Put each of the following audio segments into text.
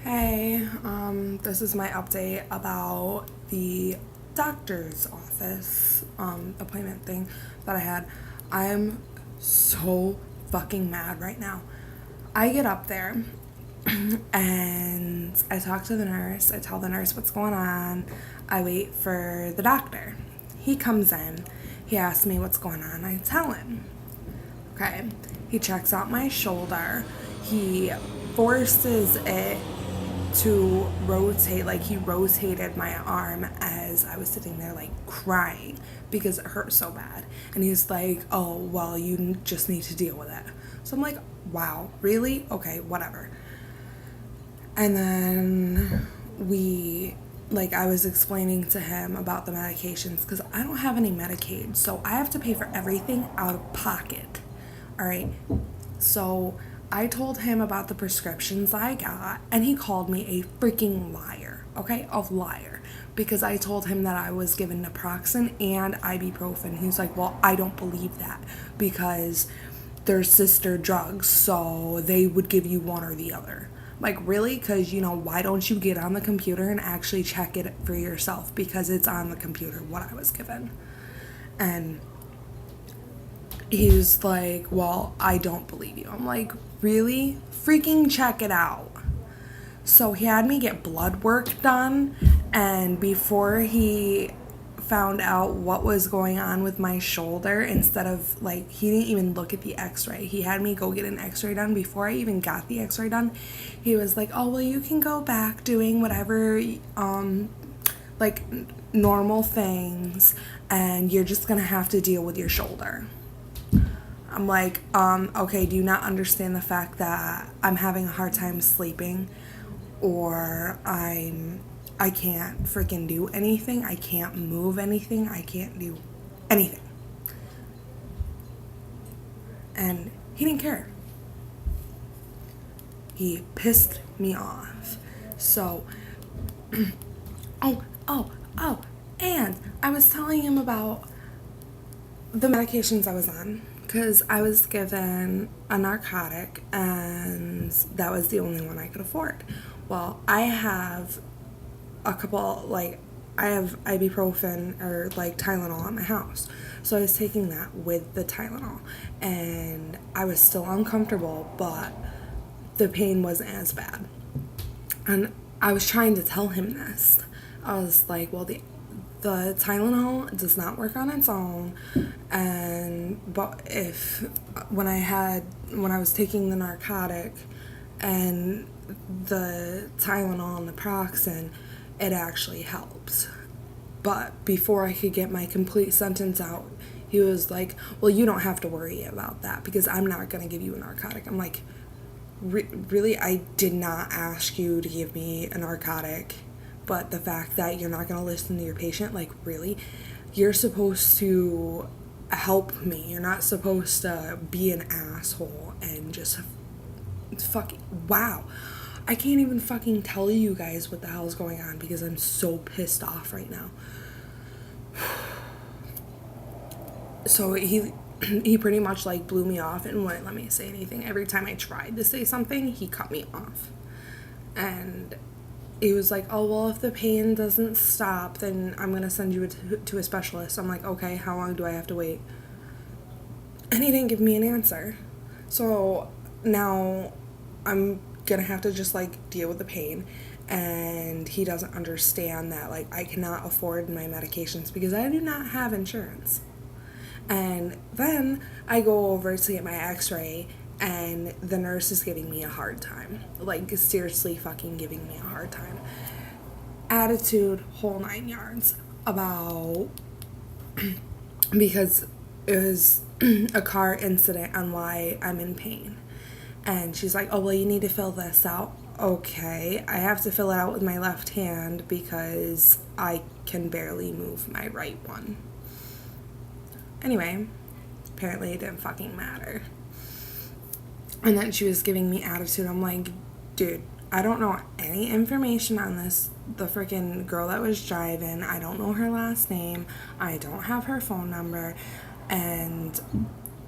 Hey, this is my update about the doctor's office appointment thing that I had. I'm so fucking mad right now. I get up there and I talk to the nurse. I tell the nurse what's going on. I wait for the doctor. He comes in. He asks me what's going on. I tell him. Okay. He checks out my shoulder. He forces it to rotate, like he rotated my arm as I was sitting there like crying because it hurt so bad. And he's like, oh, well, you just need to deal with it. So I'm like, wow, really? Okay, whatever. And then I was explaining to him about the medications because I don't have any Medicaid, so I have to pay for everything out of pocket. All right. So I told him about the prescriptions I got, and he called me a freaking liar, okay? A liar. Because I told him that I was given naproxen and ibuprofen. He's like, well, I don't believe that because they're sister drugs, so they would give you one or the other. Like, really? Because, why don't you get on the computer and actually check it for yourself? Because it's on the computer, what I was given. And he was like, well, I don't believe you. I'm like, really? Freaking check it out. So he had me get blood work done, and before he found out what was going on with my shoulder, instead of he didn't even look at the x-ray. He had me go get an x-ray done. Before I even got the x-ray done, he was like, oh, well, you can go back doing whatever normal things, and you're just gonna have to deal with your shoulder. I'm like, okay, do you not understand the fact that I'm having a hard time sleeping, or I can't freaking do anything, I can't move anything, I can't do anything. And he didn't care. He pissed me off. So, and I was telling him about the medications I was on, because I was given a narcotic and that was the only one I could afford. Well, I have a couple, I have ibuprofen or Tylenol at my house. So I was taking that with the Tylenol, and I was still uncomfortable, but the pain wasn't as bad. And I was trying to tell him this. I was like, well, the Tylenol does not work on its own, but when I was taking the narcotic and the Tylenol and naproxen, it actually helped. But before I could get my complete sentence out, he was like, well, you don't have to worry about that because I'm not going to give you a narcotic. I'm like, really? I did not ask you to give me a narcotic. But the fact that you're not going to listen to your patient, really? You're supposed to help me. You're not supposed to be an asshole and just fucking, wow. I can't even fucking tell you guys what the hell's going on because I'm so pissed off right now. So he pretty much blew me off and wouldn't let me say anything. Every time I tried to say something, he cut me off. And he was like, oh, well, if the pain doesn't stop, then I'm going to send you to a specialist. I'm like, okay, how long do I have to wait? And he didn't give me an answer. So now I'm going to have to just, deal with the pain. And he doesn't understand that, I cannot afford my medications because I do not have insurance. And then I go over to get my x-ray, and the nurse is giving me a hard time. Seriously fucking giving me a hard time. Attitude, whole 9 yards. About because it was a car incident on why I'm in pain. And she's like, oh, well, you need to fill this out. Okay, I have to fill it out with my left hand because I can barely move my right one. Anyway, apparently it didn't fucking matter. And then she was giving me attitude. I'm like, dude, I don't know any information on this. The freaking girl that was driving, I don't know her last name. I don't have her phone number. And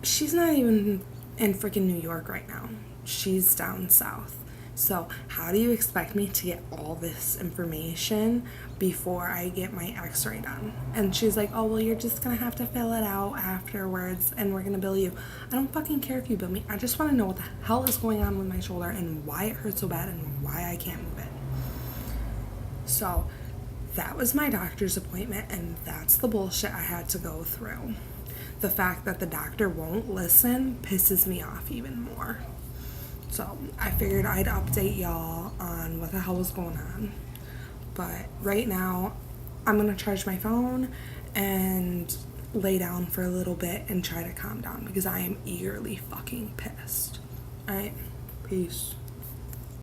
she's not even in freaking New York right now. She's down south. So how do you expect me to get all this information before I get my x-ray done? And she's like, oh, well, you're just gonna have to fill it out afterwards and we're gonna bill you. I don't fucking care if you bill me. I just want to know what the hell is going on with my shoulder and why it hurts so bad and why I can't move it. So that was my doctor's appointment, and that's the bullshit I had to go through. The fact that the doctor won't listen pisses me off even more. So I figured I'd update y'all on what the hell was going on. But right now, I'm gonna charge my phone and lay down for a little bit and try to calm down because I am eagerly fucking pissed. Alright, peace.